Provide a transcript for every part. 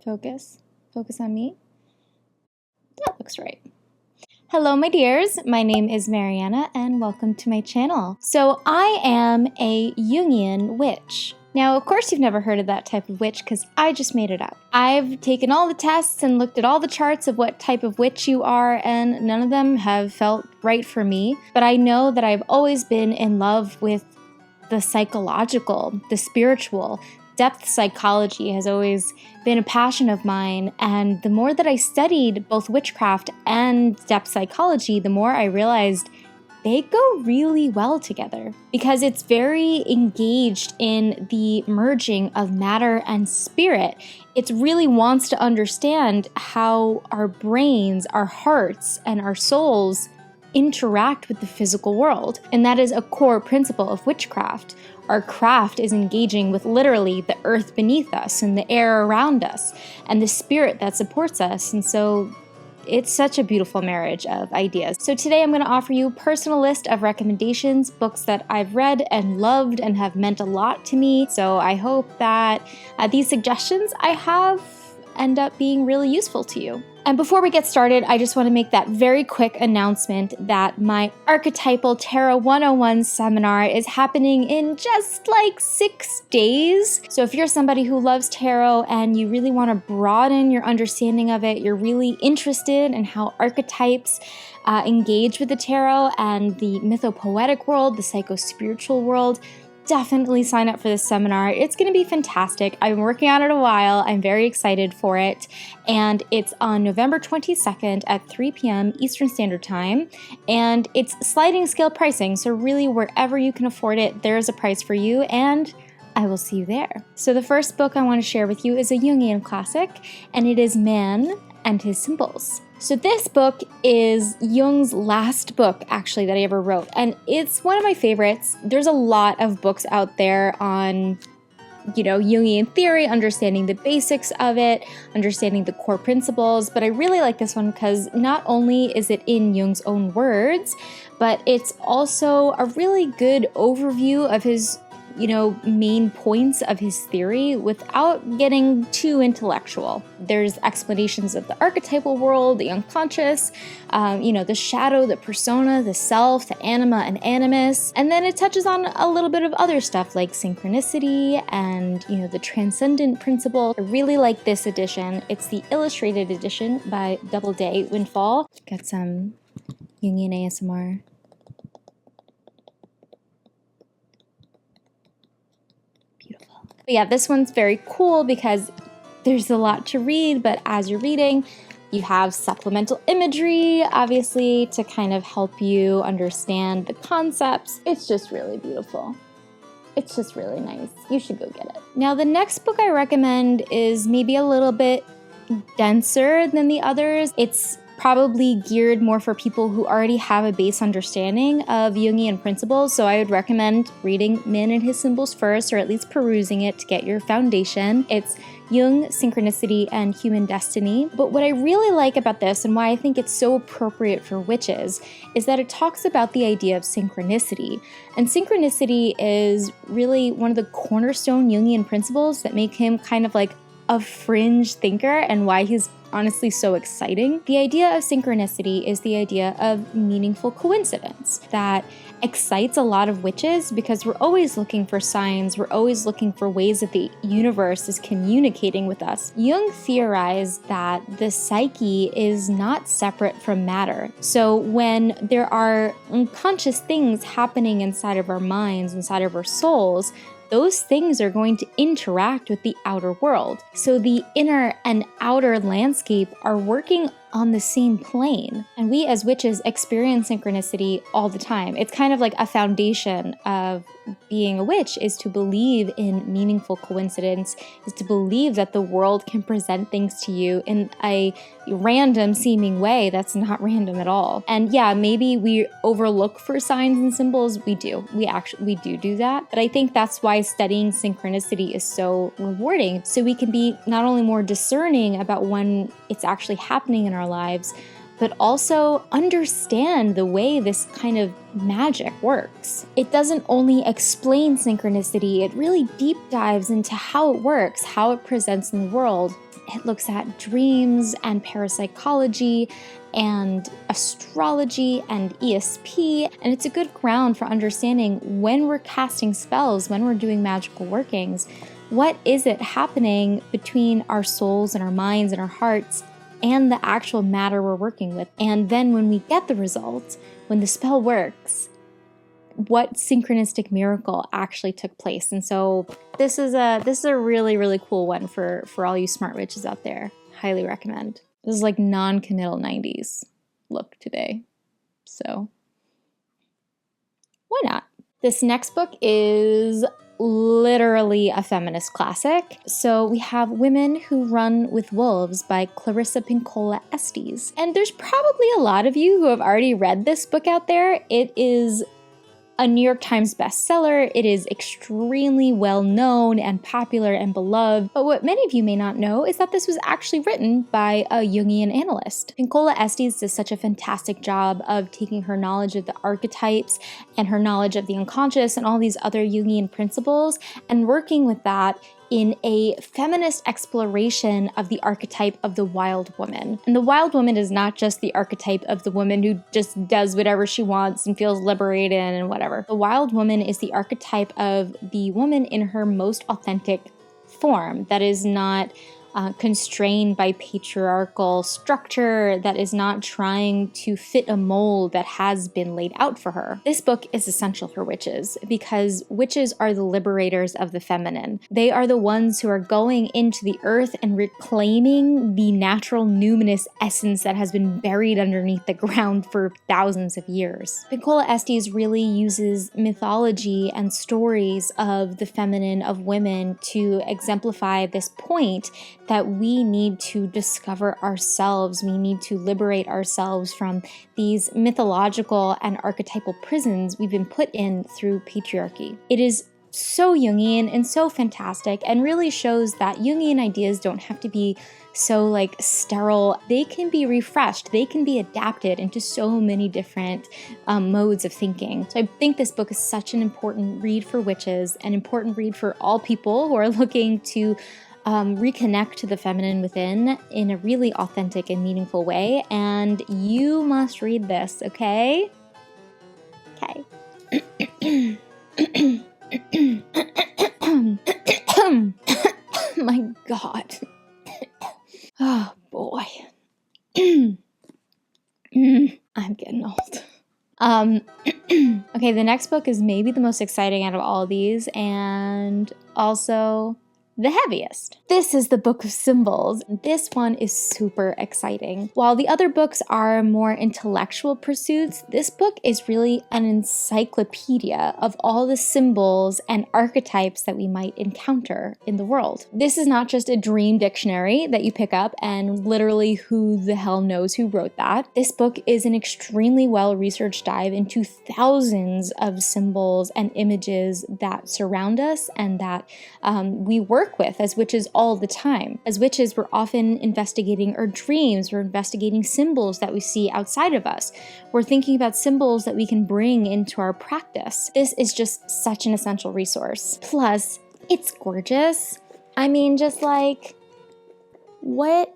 Focus. Focus on me. That looks right. Hello, my dears. My name is Mariana, and welcome to my channel. So I am a Jungian witch. Now, of course, you've never heard of that type of witch because I just made it up. I've taken all the tests and looked at all the charts of what type of witch you are, and none of them have felt right for me. But I know that I've always been in love with the psychological, the spiritual. Depth psychology has always been a passion of mine, and the more that I studied both witchcraft and depth psychology, the more I realized they go really well together because it's very engaged in the merging of matter and spirit. It really wants to understand how our brains, our hearts, and our souls interact with the physical world. And that is a core principle of witchcraft. Our craft is engaging with literally the earth beneath us and the air around us and the spirit that supports us. And so it's such a beautiful marriage of ideas. So today I'm going to offer you a personal list of recommendations, books that I've read and loved and have meant a lot to me. So I hope that these suggestions I have end up being really useful to you. And before we get started, I just want to make that very quick announcement that my Archetypal Tarot 101 seminar is happening in just like 6 days. So if you're somebody who loves tarot and you really want to broaden your understanding of it, you're really interested in how archetypes engage with the tarot and the mythopoetic world, the psycho-spiritual world, definitely sign up for this seminar. It's going to be fantastic. I've been working on it a while. I'm very excited for it. And it's on November 22nd at 3 p.m. Eastern Standard Time. And it's sliding scale pricing. So really, wherever you can afford it, there's a price for you. And I will see you there. So the first book I want to share with you is a Jungian classic, and it is Man and His Symbols. So this book is Jung's last book, actually, that he ever wrote, and it's one of my favorites. There's a lot of books out there on, Jungian theory, understanding the basics of it, understanding the core principles, but I really like this one because not only is it in Jung's own words, but it's also a really good overview of his main points of his theory without getting too intellectual. There's explanations of the archetypal world, the unconscious, the shadow, the persona, the self, the anima and animus. And then it touches on a little bit of other stuff like synchronicity and, the transcendent principle. I really like this edition. It's the illustrated edition by Doubleday Windfall. Got some Jungian ASMR. But yeah, this one's very cool because there's a lot to read, but as you're reading, you have supplemental imagery, obviously, to kind of help you understand the concepts. It's just really beautiful. It's just really nice. You should go get it. Now, the next book I recommend is maybe a little bit denser than the others. It's probably geared more for people who already have a base understanding of Jungian principles, so I would recommend reading Man and His Symbols first, or at least perusing it to get your foundation. It's Jung, Synchronicity, and Human Destiny. But what I really like about this, and why I think it's so appropriate for witches, is that it talks about the idea of synchronicity. And synchronicity is really one of the cornerstone Jungian principles that make him kind of like a fringe thinker and why he's honestly so exciting. The idea of synchronicity is the idea of meaningful coincidence that excites a lot of witches because we're always looking for signs, we're always looking for ways that the universe is communicating with us. Jung theorized that the psyche is not separate from matter. So when there are unconscious things happening inside of our minds, inside of our souls, those things are going to interact with the outer world. So the inner and outer landscape are working on the same plane. And we as witches experience synchronicity all the time. It's kind of like a foundation of being a witch, is to believe in meaningful coincidence, is to believe that the world can present things to you in a random seeming way that's not random at all. And yeah, maybe we overlook for signs and symbols. We do. We do that. But I think that's why studying synchronicity is so rewarding. So we can be not only more discerning about when it's actually happening in our lives, but also understand the way this kind of magic works. It doesn't only explain synchronicity, it really deep dives into how it works, how it presents in the world. It looks at dreams and parapsychology and astrology and ESP, and it's a good ground for understanding when we're casting spells, when we're doing magical workings, what is it happening between our souls and our minds and our hearts and the actual matter we're working with. And then when we get the result, when the spell works, what synchronistic miracle actually took place. And so this is a really, really cool one for all you smart witches out there. Highly recommend. This is like non-committal 90s look today. So why not? This next book is literally a feminist classic. So we have Women Who Run with Wolves by Clarissa Pinkola-Estés. And there's probably a lot of you who have already read this book out there. It is a New York Times bestseller. It is extremely well known and popular and beloved. But what many of you may not know is that this was actually written by a Jungian analyst. Pinkola-Estés does such a fantastic job of taking her knowledge of the archetypes and her knowledge of the unconscious and all these other Jungian principles and working with that in a feminist exploration of the archetype of the wild woman. And the wild woman is not just the archetype of the woman who just does whatever she wants and feels liberated and whatever. The wild woman is the archetype of the woman in her most authentic form that is not constrained by patriarchal structure, that is not trying to fit a mold that has been laid out for her. This book is essential for witches because witches are the liberators of the feminine. They are the ones who are going into the earth and reclaiming the natural numinous essence that has been buried underneath the ground for thousands of years. Pinkola-Estés really uses mythology and stories of the feminine, of women, to exemplify this point that we need to discover ourselves. We need to liberate ourselves from these mythological and archetypal prisons we've been put in through patriarchy. It is so Jungian and so fantastic and really shows that Jungian ideas don't have to be so like sterile. They can be refreshed. They can be adapted into so many different modes of thinking. So I think this book is such an important read for witches, an important read for all people who are looking to reconnect to the feminine within in a really authentic and meaningful way. And you must read this, okay? Okay. My God. Oh boy. I'm getting old. Okay, the next book is maybe the most exciting out of all of these and also the heaviest. This is the Book of Symbols. This one is super exciting. While the other books are more intellectual pursuits, this book is really an encyclopedia of all the symbols and archetypes that we might encounter in the world. This is not just a dream dictionary that you pick up and literally who the hell knows who wrote that. This book is an extremely well-researched dive into thousands of symbols and images that surround us and that we work with as witches all the time. As witches, we're often investigating our dreams, we're investigating symbols that we see outside of us. We're thinking about symbols that we can bring into our practice. This is just such an essential resource. Plus, it's gorgeous. I mean, just like, what?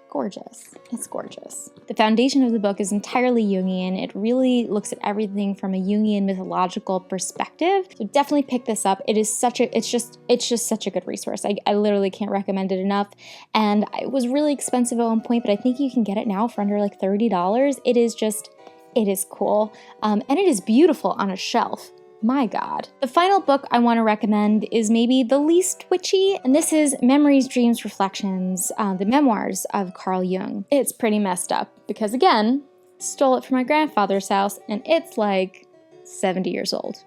Gorgeous. It's gorgeous. The foundation of the book is entirely Jungian. It really looks at everything from a Jungian mythological perspective. So definitely pick this up. It is it's just such a good resource. I literally can't recommend it enough. And it was really expensive at one point, but I think you can get it now for under like $30. It is cool. And it is beautiful on a shelf. My God. The final book I want to recommend is maybe the least witchy, and this is Memories, Dreams, Reflections, the memoirs of Carl Jung. It's pretty messed up because, again, stole it from my grandfather's house, and it's like 70 years old,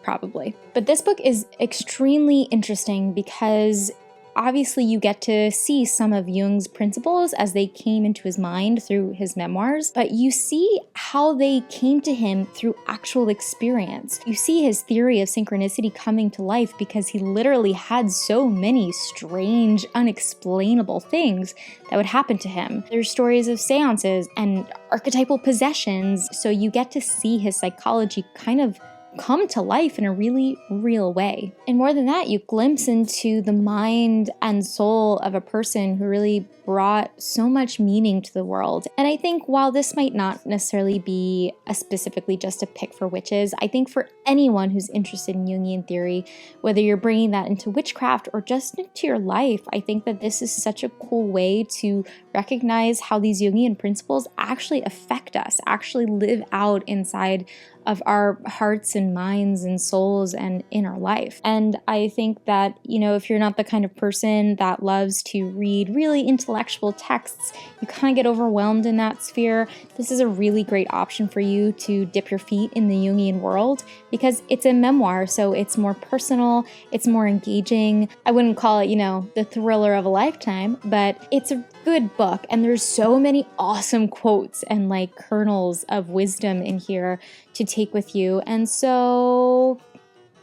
probably. But this book is extremely interesting because obviously you get to see some of Jung's principles as they came into his mind through his memoirs, but you see how they came to him through actual experience. You see his theory of synchronicity coming to life because he literally had so many strange, unexplainable things that would happen to him. There's stories of seances and archetypal possessions, so you get to see his psychology kind of come to life in a really real way. And more than that, you glimpse into the mind and soul of a person who really brought so much meaning to the world. And I think while this might not necessarily be specifically just a pick for witches, I think for anyone who's interested in Jungian theory, whether you're bringing that into witchcraft or just into your life, I think that this is such a cool way to recognize how these Jungian principles actually affect us, actually live out inside of our hearts and minds and souls and in our life. And I think that, you know, if you're not the kind of person that loves to read really intellectual texts, you kind of get overwhelmed in that sphere, this is a really great option for you to dip your feet in the Jungian world because it's a memoir, so it's more personal, it's more engaging. I wouldn't call it, you know, the thriller of a lifetime, but it's a good book, and there's so many awesome quotes and like kernels of wisdom in here to take with you, and so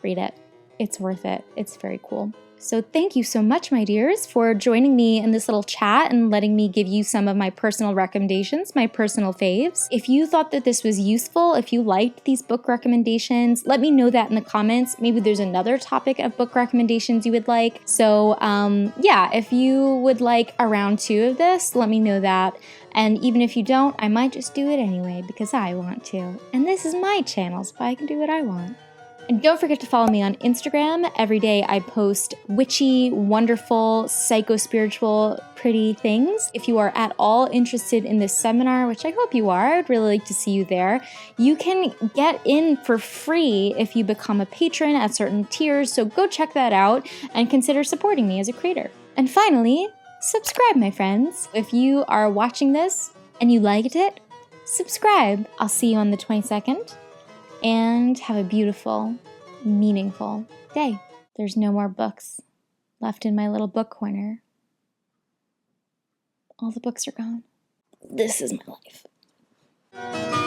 read it. It's worth it. It's very cool. So thank you so much, my dears, for joining me in this little chat and letting me give you some of my personal recommendations, my personal faves. If you thought that this was useful, if you liked these book recommendations, let me know that in the comments. Maybe there's another topic of book recommendations you would like. So yeah, if you would like a round 2 of this, let me know that. And even if you don't, I might just do it anyway because I want to. And this is my channel, so I can do what I want. And don't forget to follow me on Instagram. Every day I post witchy, wonderful, psycho-spiritual, pretty things. If you are at all interested in this seminar, which I hope you are, I'd really like to see you there, you can get in for free if you become a patron at certain tiers, so go check that out and consider supporting me as a creator. And finally, subscribe, my friends. If you are watching this and you liked it, subscribe. I'll see you on the 22nd. And have a beautiful, meaningful day. There's no more books left in my little book corner. All the books are gone. This is my life.